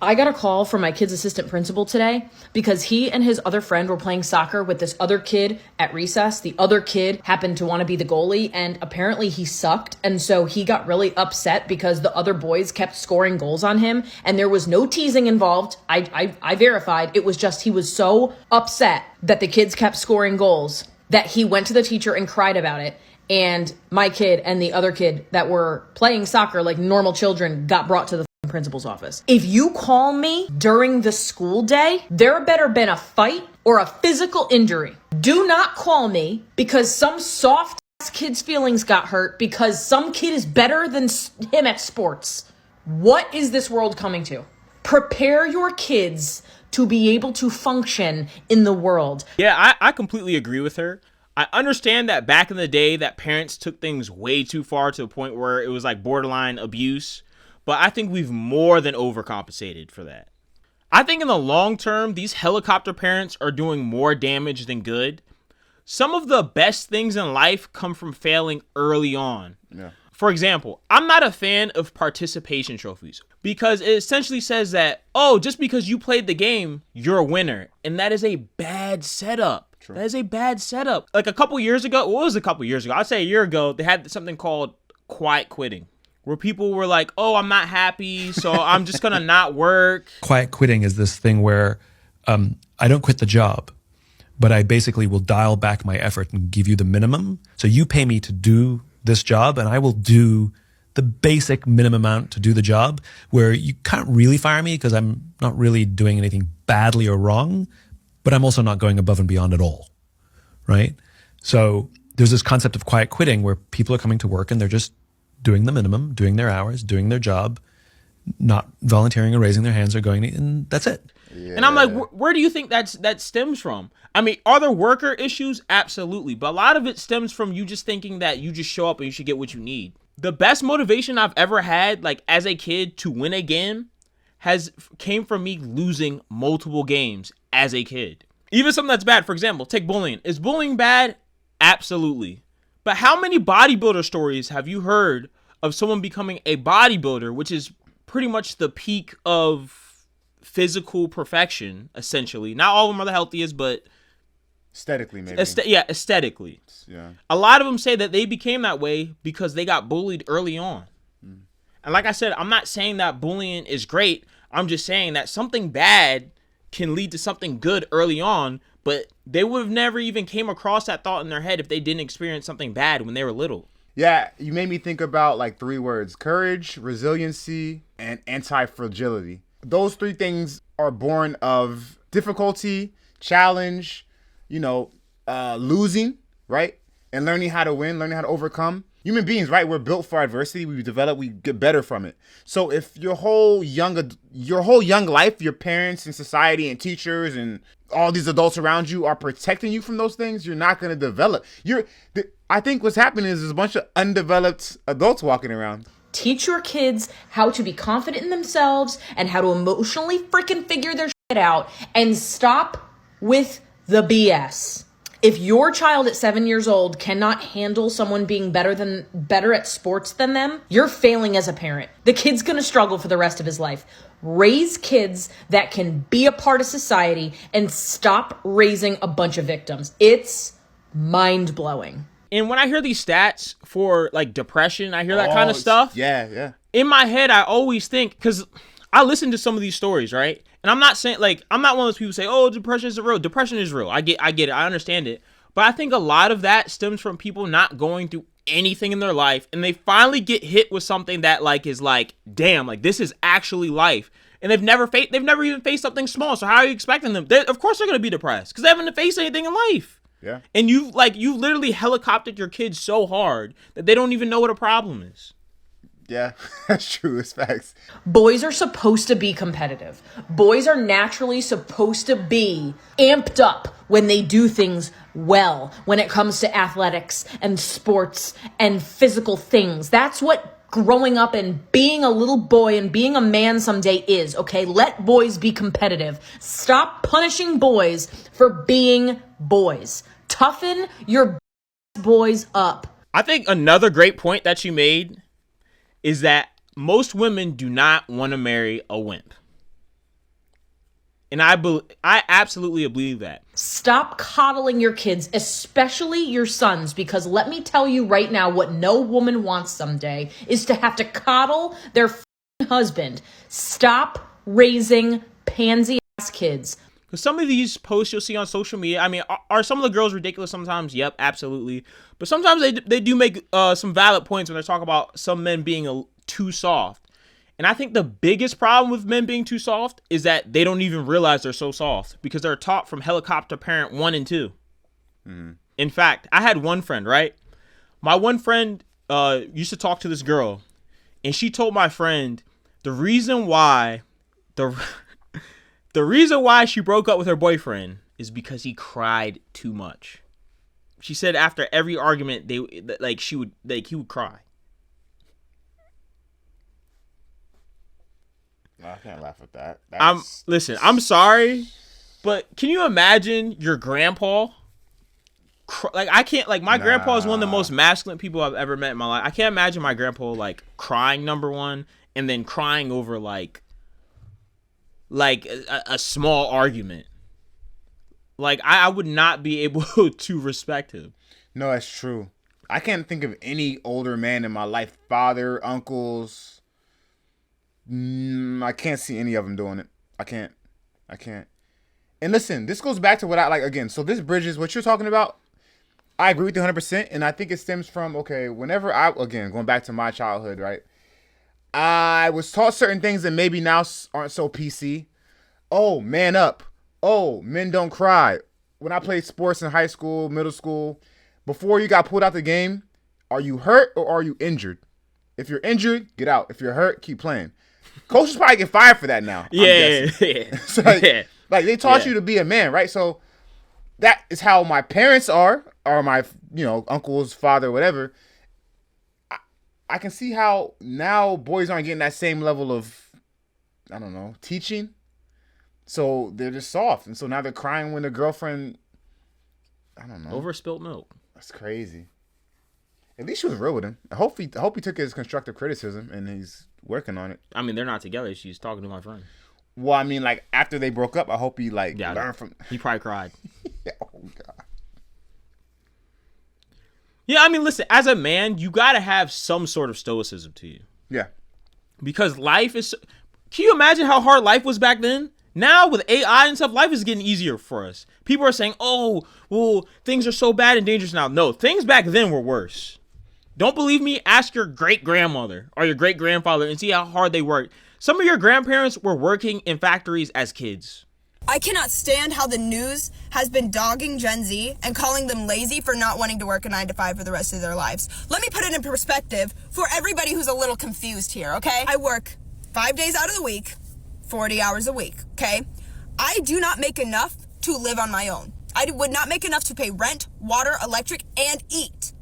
I got a call from my kid's assistant principal today because he and his other friend were playing soccer with this other kid at recess. The other kid happened to want to be the goalie, and apparently he sucked. And so he got really upset because the other boys kept scoring goals on him, and there was no teasing involved. I verified. It was just he was so upset that the kids kept scoring goals that he went to the teacher and cried about it. And my kid and the other kid that were playing soccer like normal children got brought to the principal's office. If you call me during the school day, there better been a fight or a physical injury. Do not call me because some soft ass kid's feelings got hurt because some kid is better than him at sports. What is this world coming to? Prepare your kids to be able to function in the world. Yeah, I completely agree with her. I understand that back in the day that parents took things way too far to the point where it was like borderline abuse. But I think we've more than overcompensated for that. I think in the long term, these helicopter parents are doing more damage than good. Some of the best things in life come from failing early on. Yeah. For example, I'm not a fan of participation trophies because it essentially says that, oh, just because you played the game, you're a winner. And that is a bad setup. True. That is a bad setup. Like a couple years ago, what was a couple years ago? I'd say a year ago, they had something called quiet quitting, where people were like, oh, I'm not happy, so I'm just going to not work. Quiet quitting is this thing where I don't quit the job, but I basically will dial back my effort and give you the minimum. So you pay me to do this job, and I will do the basic minimum amount to do the job, where you can't really fire me because I'm not really doing anything badly or wrong, but I'm also not going above and beyond at all, right? So there's this concept of quiet quitting where people are coming to work and they're just doing the minimum, doing their hours, doing their job, not volunteering or raising their hands or going, and that's it. Yeah. And I'm like, where do you think that stems from? I mean, are there worker issues? Absolutely. But a lot of it stems from you just thinking that you just show up and you should get what you need. The best motivation I've ever had, like as a kid to win a game came from me losing multiple games as a kid. Even something that's bad. For example, take bullying. Is bullying bad? Absolutely. But how many bodybuilder stories have you heard of someone becoming a bodybuilder, which is pretty much the peak of physical perfection, essentially? Not all of them are the healthiest, but aesthetically, maybe. Aesthetically. Yeah. A lot of them say that they became that way because they got bullied early on. Mm. And like I said, I'm not saying that bullying is great. I'm just saying that something bad can lead to something good early on, but they would have never even came across that thought in their head if they didn't experience something bad when they were little. Yeah, you made me think about like 3 words: courage, resiliency, and anti-fragility. Those 3 things are born of difficulty, challenge, losing, right? And learning how to win, learning how to overcome. Human beings, right? We're built for adversity. We develop, we get better from it. So if your whole young life, your parents and society and teachers and all these adults around you are protecting you from those things, you're not going to develop. I think what's happening is there's a bunch of undeveloped adults walking around. Teach your kids how to be confident in themselves and how to emotionally freaking figure their shit out, and stop with the BS. If your child at 7 years old cannot handle someone being better at sports than them, you're failing as a parent. The kid's going to struggle for the rest of his life. Raise kids that can be a part of society and stop raising a bunch of victims. It's mind-blowing. And when I hear these stats for like depression, I hear that kind of stuff. Yeah. In my head, I always think, because I listen to some of these stories, right? And I'm not saying, like, I'm not one of those people who say, oh, depression isn't real. Depression is real. I get it. I understand it. But I think a lot of that stems from people not going through anything in their life, and they finally get hit with something that like is like, damn, like this is actually life. And they've never even faced something small. So how are you expecting them? Of course they're going to be depressed because they haven't faced anything in life. Yeah. And you've literally helicoptered your kids so hard that they don't even know what a problem is. Yeah, that's true. It's facts. Boys are supposed to be competitive. Boys are naturally supposed to be amped up when they do things well, when it comes to athletics and sports and physical things. That's what growing up and being a little boy and being a man someday is, okay? Let boys be competitive. Stop punishing boys for being boys. Toughen your boys up. I think another great point that you made is that most women do not want to marry a wimp. And I absolutely believe that. Stop coddling your kids, especially your sons, because let me tell you right now, what no woman wants someday is to have to coddle their husband. Stop raising pansy ass kids. Because some of these posts you'll see on social media, I mean, are some of the girls ridiculous sometimes? Yep, absolutely. But sometimes they do make some valid points when they talk about some men being too soft. And I think the biggest problem with men being too soft is that they don't even realize they're so soft because they're taught from helicopter parent 1 and 2. Mm-hmm. In fact, I had one friend, right? My one friend used to talk to this girl, and she told my friend the reason why she broke up with her boyfriend is because he cried too much. She said after every argument, he would cry. No, I can't laugh at that. I'm sorry, but can you imagine your grandpa? I can't. My grandpa is one of the most masculine people I've ever met in my life. I can't imagine my grandpa crying, number one, and then crying over a small argument. I would not be able to respect him. No, that's true. I can't think of any older man in my life, father, uncles. I can't see any of them doing it. I can't. And listen, this goes back to what I like again. So this bridges what you're talking about. I agree with you 100%. And I think it stems from, whenever going back to my childhood, right? I was taught certain things that maybe now aren't so PC. Oh, man up. Oh, men don't cry. When I played sports in high school, middle school, before you got pulled out the game, are you hurt or are you injured? If you're injured, get out. If you're hurt, keep playing. Coaches probably get fired for that now. Yeah. So they taught you to be a man, right? So that is how my parents are, or my uncle's father, whatever. I can see how now boys aren't getting that same level of, I don't know, teaching. So they're just soft, and so now they're crying when their girlfriend, I don't know, over spilt milk. That's crazy. At least she was real with him. I hope he took his constructive criticism and he's working on it. I mean, they're not together. She's talking to my friend. Well, I mean, after they broke up, I hope he learned from. He probably cried. Oh God. Yeah, I mean, listen. As a man, you gotta have some sort of stoicism to you. Yeah. Because life is. Can you imagine how hard life was back then? Now with AI and stuff, life is getting easier for us. People are saying, "Oh, well, things are so bad and dangerous now." No, things back then were worse. Don't believe me? Ask your great-grandmother or your great-grandfather and see how hard they worked. Some of your grandparents were working in factories as kids. I cannot stand how the news has been dogging Gen Z and calling them lazy for not wanting to work a 9-to-5 for the rest of their lives. Let me put it in perspective for everybody who's a little confused here, okay? I work 5 days out of the week, 40 hours a week, okay? I do not make enough to live on my own. I would not make enough to pay rent, water, electric, and eat.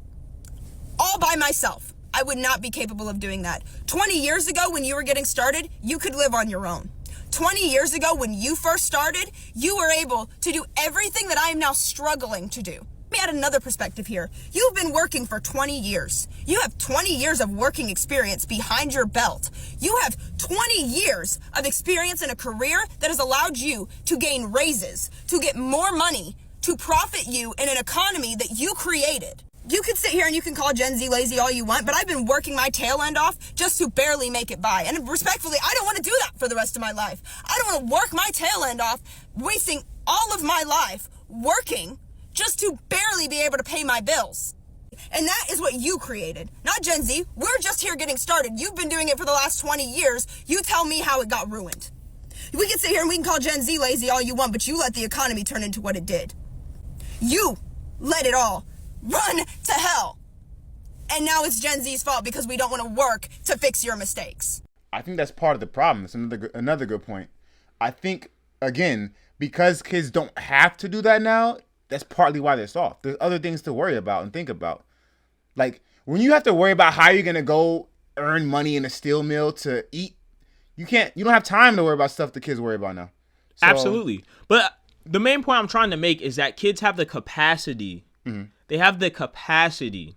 All by myself. I would not be capable of doing that. 20 years ago when you were getting started, you could live on your own. 20 years ago when you first started, you were able to do everything that I am now struggling to do. Let me add another perspective here. You've been working for 20 years. You have 20 years of working experience behind your belt. You have 20 years of experience in a career that has allowed you to gain raises, to get more money, to profit you in an economy that you created. You could sit here and you can call Gen Z lazy all you want, but I've been working my tail end off just to barely make it by. And respectfully, I don't want to do that for the rest of my life. I don't want to work my tail end off, wasting all of my life working just to barely be able to pay my bills. And that is what you created, not Gen Z. We're just here getting started. You've been doing it for the last 20 years. You tell me how it got ruined. We can sit here and we can call Gen Z lazy all you want, but you let the economy turn into what it did. You let it all run to hell. And now it's Gen Z's fault because we don't want to work to fix your mistakes. I think that's part of the problem. That's another good point. I think, again, because kids don't have to do that now, that's partly why they're soft. There's other things to worry about and think about. Like, when you have to worry about how you're going to go earn money in a steel mill to eat, you don't have time to worry about stuff the kids worry about now. So, absolutely. But the main point I'm trying to make is that kids have the capacity. Mm-hmm. They have the capacity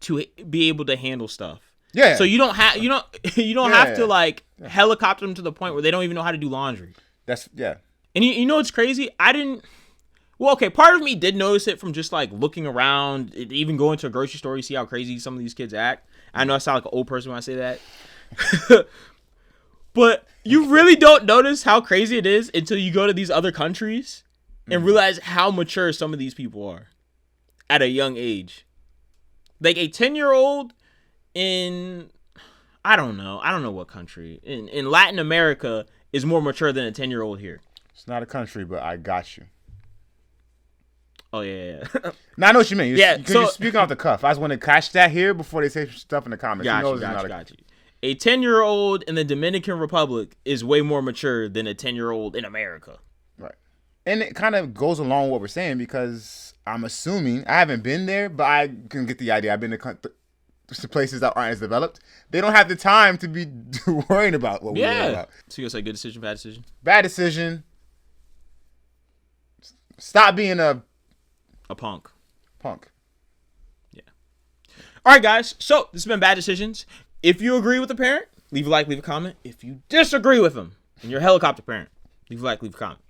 to be able to handle stuff. Yeah. So you don't have to helicopter them to the point where they don't even know how to do laundry. That's yeah. And you know what's crazy? I didn't. Well, okay, part of me did notice it from just like looking around, even going to a grocery store, you see how crazy some of these kids act. I know I sound like an old person when I say that. But you really don't notice how crazy it is until you go to these other countries and realize how mature some of these people are at a young age. Like a 10-year-old in, I don't know what country. In Latin America is more mature than a 10-year-old here. It's not a country, but I got you. Oh, yeah. Now, I know what you mean. Yeah, Because you're speaking off the cuff. I just want to catch that here before they say stuff in the comments. Got you. A 10-year-old in the Dominican Republic is way more mature than a 10-year-old in America. Right. And it kind of goes along with what we're saying because I'm assuming, I haven't been there, but I can get the idea. I've been to places that aren't as developed. They don't have the time to be worrying about what we're worrying about. So you gonna say good decision, bad decision? Bad decision. Stop being a punk. Yeah. All right, guys. So this has been Bad Decisions. If you agree with the parent, leave a like, leave a comment. If you disagree with them and you're a helicopter parent, leave a like, leave a comment.